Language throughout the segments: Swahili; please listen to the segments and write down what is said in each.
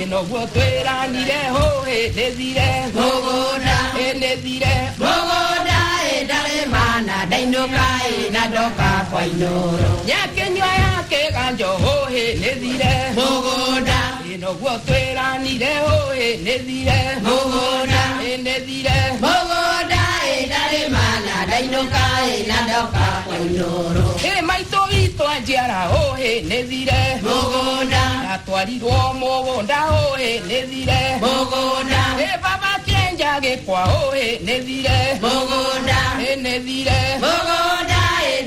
no guatuera ni de hohe desire Mogoda desire Mogoda dale mana daino kai na doka kwainoro ya que ya que ganjo hohe desire Mogoda no guatuera ni de hohe desire Mogoda desire Mogoda dale mana daino kai na doka kwainoro maito ito anjara hohe desire Mogoda atuarido mogoda hohe desire Mogoda baba kenja ge kwa hohe desire Mogoda desire Mogoda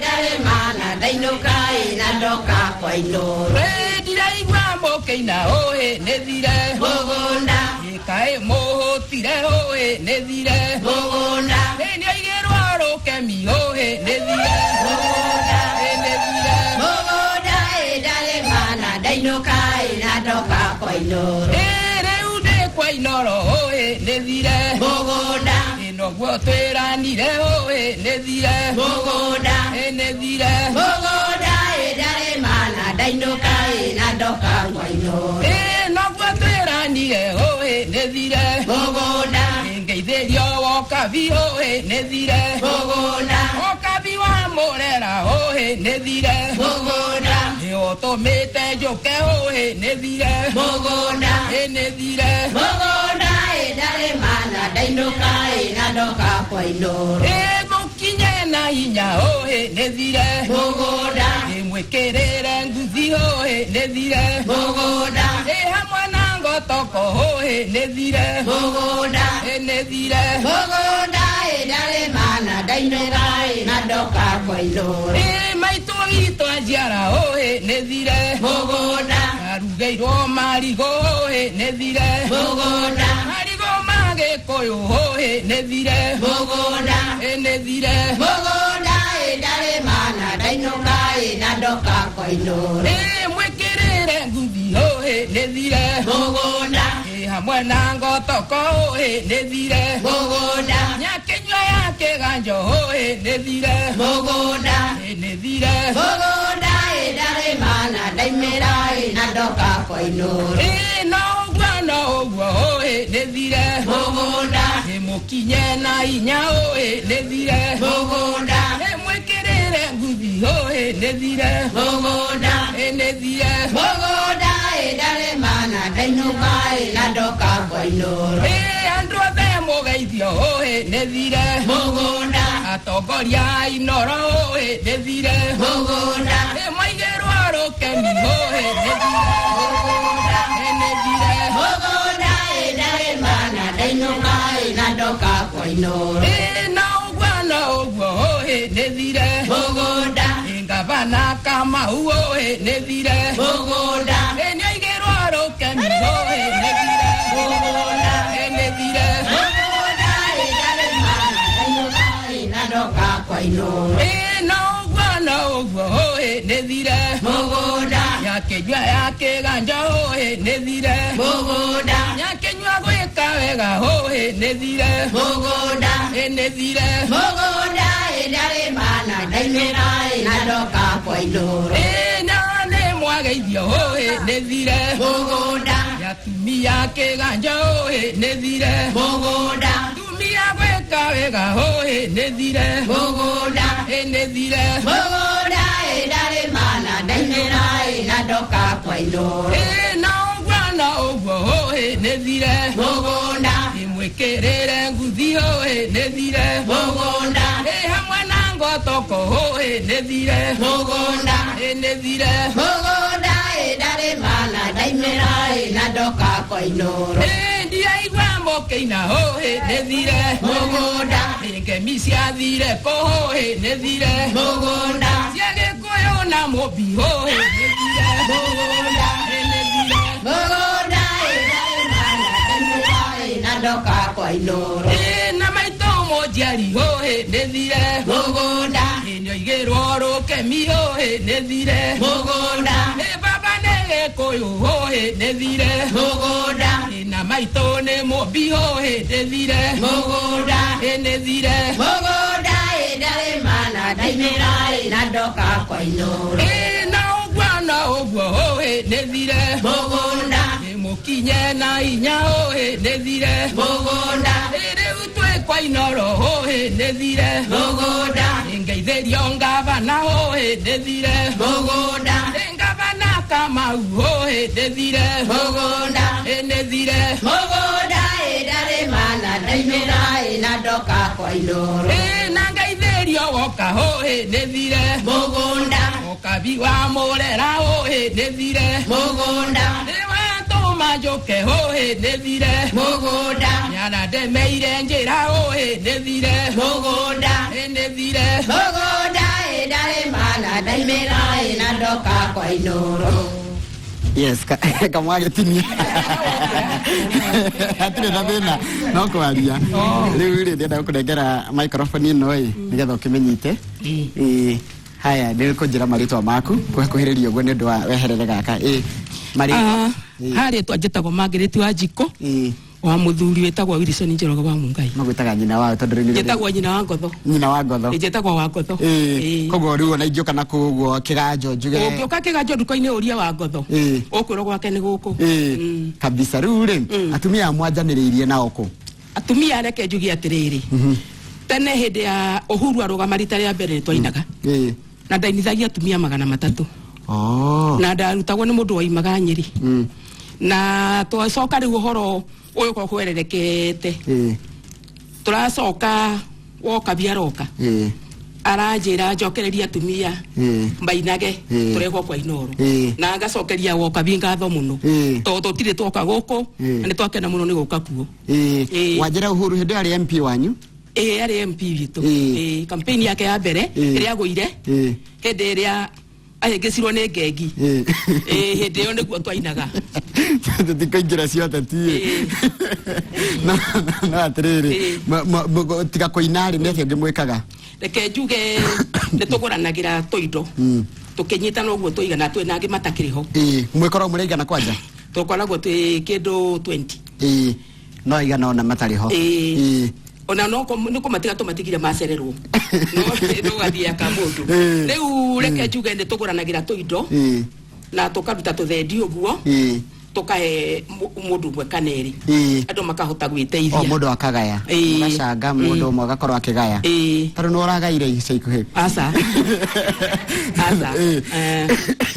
dale mana daino kai na doka kwainoro dirai guambo keina hohe desire Mogoda kae moho tire hohe desire Mogoda ni aigero aro kemi hohe desire Mogoda desire Mogoda dale mana daino kai na doka kwainoro reude kwainoro hohe desire Mogoda no guatuera ni de hohe desire Mogoda desire Mogoda dale mana daino kai na doka kwainoro no guatuera ni de hohe desire Mogoda ngeitherio wokabi hohe desire Mogoda wokabi wa morera hohe desire Mogoda otomete joke hohe desire Mogoda desire Mogoda dale mana daino kai na doka kwainoro mokinye na inya hohe desire Mogoda mwekerere nguzi hohe desire Mogoda hamwe na ngotoko hohe desire Mogoda desire Mogoda dale mana daino kai na doka kwainoro maito ito anjara hohe desire Mogoda arugeiro marigo hohe desire Mogoda marigo mage koyo hohe desire Mogoda desire Mogoda dale mana daino kai na doka kwainoro mwekerere nguzi hohe desire Mogoda hamwe na ngotoko hohe desire Mogoda nyakenywa yake ganjo hohe desire Mogoda desire Mogoda dale mana daimera na doka kwainoro no guano hohe desire Mogoda mokinye na inya hohe desire Mogoda mwekerere nguzi hohe desire Mogoda desire Mogoda dale mana daino kai na doka kwainoro andro de mogeithio hohe desire Mogoda atogoria inoro hohe desire Mogoda maigero aro kemi hohe desire Mogoda desire Mogoda dale mana daino kai na doka kwainoro na ugwana ugwo hohe desire Mogoda ngabana kama hohe desire Mogoda nyaigero aro kemi hohe desire Mogoda desire Mogoda dale mana daino kai na doka kwainoro na ugwana ugwo hohe desire Mogoda yakejwa yake ganja hohe desire Mogoda nyakenywa gweka wega hohe desire Mogoda desire Mogoda dale mana daimera na doka kwainoro na ne mwageithio hohe desire Mogoda yatumi yake ganja hohe desire Mogoda tumia gweka wega hohe desire Mogoda desire Mogoda dale mana daimera na doka kwainoro na ugwana ugwo hohe desire Mogoda mwekerere nguzi hohe desire Mogoda hamwe na ngotoko hohe desire Mogoda desire Mogoda dale mana daimera na doka kwainoro ndiaigwa mokeina hohe desire Mogoda ngemi ciathire ko hohe desire Mogoda ciagĩkũyũ na mũmbi hohe desire Mogoda desire Mogoda dale mana daimera na doka kwainoro na maitũ mũnjiari hohe desire Mogoda nĩoigĩrwo rũkemi hohe desire Mogoda baba nĩ gĩkũyũ hohe desire Mogoda na maitũ nĩ mũmbi hohe desire Mogoda desire Mogoda dale mana daimera na doka kwainoro na ũguo naguo hohe nethire Mugunda mukinye na inya hohe nethire Mugunda riu twikwa inoro hohe nethire Mugunda ngeithĩrio ngavana hohe nethire Mugunda ngavana Kamau hohe nethire Mugunda nethire Mugunda idare mana daimera ina doka kwa inoro na ngeithĩrio woka hohe nethire Mugunda okabi wa murera hohe nethire Mugunda majoke hohe nethire Mugunda nyana ndemeire njĩra hohe nethire Mugunda nethire Mugunda idare mana daimera ina doka kwa inoro. Yes, kamwage tini. Atire na bena no kwaria. Riu ri ndenda kunengera microphone ino nigetha ukimenyite. Haya ndio kunjira maritwa maku kuhiririo gwe ndu wa weherere gaka mari hari twanjitagwo Margaret wa Njiko wa muthuri wetagwo Wilson Njoroge wa Mungai magwitaga nyina wao tondu ni njitagwo nyina wa Ngotho njitagwo wa Ngotho kogo riu na ingioka na kugo kiganjo njuge ukioka kiganjo nduka-ini uria wa Ngotho ukwirwo gwake ni guku kabisa riu ri atumia mwanjaniriirie nao ku atumia reke njugi atiriri tene hindi ya Uhuru arugama rita ria mbere twainaga na ndainithagia atumia 300 na ndarutagwo ni mundu waimaga Nyeri na twacoka riu uhoro uyu ko kwererekete turacoka woka biaroka aranjira njokereria atumia mbainage turego kwa inoro na ngacokeria woka bingatho muno to tutire twoka guku na twakena muno ni guka kuo wajira Uhuru hindi ari MP wanyu ari MP bitu campaign yake ya mbere iria guire hindi iria ahengecirwo ni ngengi hindi yo niguo twainaga tutikaingira ciothe ti na atiriri tiga kuinari neke ngimwikaga reke njuge nituguranagira tuindo tukinyitana uguo tuigana twinangi matakiriho mwikoro muraigana kwanja tukoragwo ti kindu 20 no igana ona matariho ona no kumatiga tumatigire macererwo no gathia ka mundu riu reke njuge nituguranagira tuindo na tukaruta tuthendi uguo tukahe mundu mwe kaneri andu makahota gwiteithia mundu akagaya gacanga mundu mwe gakorwo akigaya taru no ragaire icaikuhe asa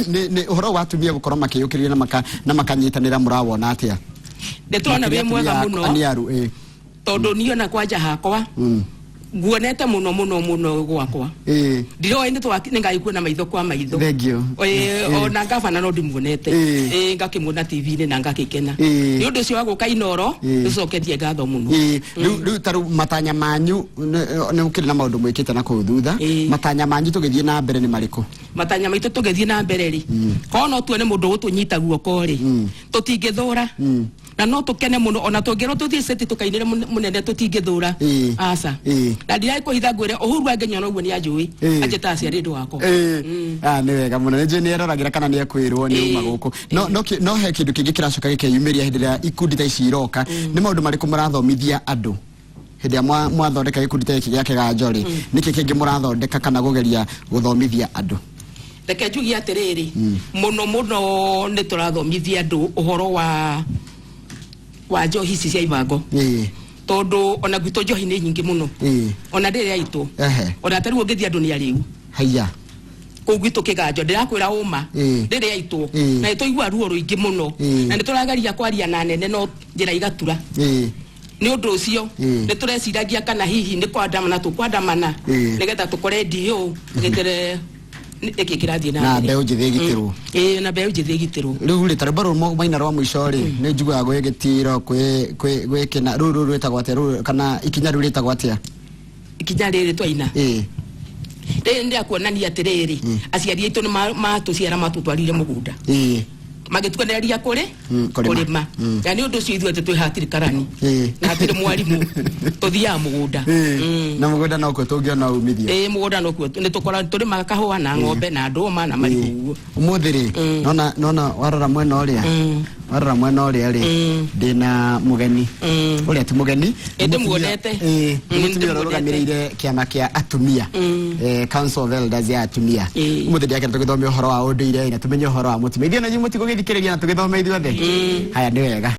ni uhoro wa atumia gukorwo makiyukiria na makanyitanira murawona atia ndetona we mwega muno tondu niona kwanja hakwa nguonete muno gwakwa ndiro indi ningaikua na maitho kwa maitho ona ngavana no ndimuonete ngakimwona TV-ini na ngakikena ni undu ucio wa guka inoro nicoketie ngatho muno riu taru matanya manyu ni ukiri na maundu mwikite na kuu thutha matanya manyu tugithie na mbere ni mariku matanya maitu tugithie na mbere ri kono tuone mundu gutunyita guoko ri tutingithura na no tukene muno ona tungero tuthie seti tukainire munene tutingithura asa na ndirai kuhitha ngwire Uhuru angenya no guo ni ajui ajeta cia rindu wako ni wega muno ni eroragira kana ni ekwirwo ni uma guku no he kindu kingi kiracoka gikeyumiria hindi ria ikundi ta ici iroka ni maundu mariku murathomithia andu hindi ya mwathondeka gikundi ta iki gia kiganjo ri niki kingi murathondeka kana gugeria guthomithia andu reke njugi atiriri muno ni turathomithia andu uhoro wa njohi ici cia ibango tondu ona gwito njohi ni nyingi muno ona ndiri aitu ona tariu ngithia andu ni ariu haya ku gwito kiganjo ndirakwira uma ndiri aitu na itoigua ruo ruingi muno na nituragaria kwaria na nene no njira igatura ni undu ucio nitureciragia kana hihi ni kwandamana tukwandamana nigetha tukore ndio ngetere iki kirathie na mbeu njithi gitirwo na mbeu njithi gitirwo riu ri taribaro maina rwa mwisho ri ni njuga gwegitiro kwe kina ruru rwetagwo atia kana ikinya riu ritagwo atia ikinya riri twaina ri ndia kuonania atiriri aciari aitu ni matuciara matutwarire mugunda magitukaneria kuri kurima yani undu ucio ithuĩ twĩhatire karani na hatirĩ mwarimu tuthiaga mugunda na mugunda no kuo tũngĩona umithio mugunda no kuo nĩtũkora tũrĩmaga kahũa na ng'ombe na ndũma na marigũ umuthĩ rĩ nona warora mwena ũrĩa Warora mwena uria ri ndina mugeni uria ti mugeni ende muonete mutumia urugamiriire kiama kia atumia Council of Elders ya atumia muthidi yake tugithomia uhoro wa unduire na tumenye uhoro wa mutumia ithio na nyumu tigugithikiriria na tugithomia ithuothe haya ni wega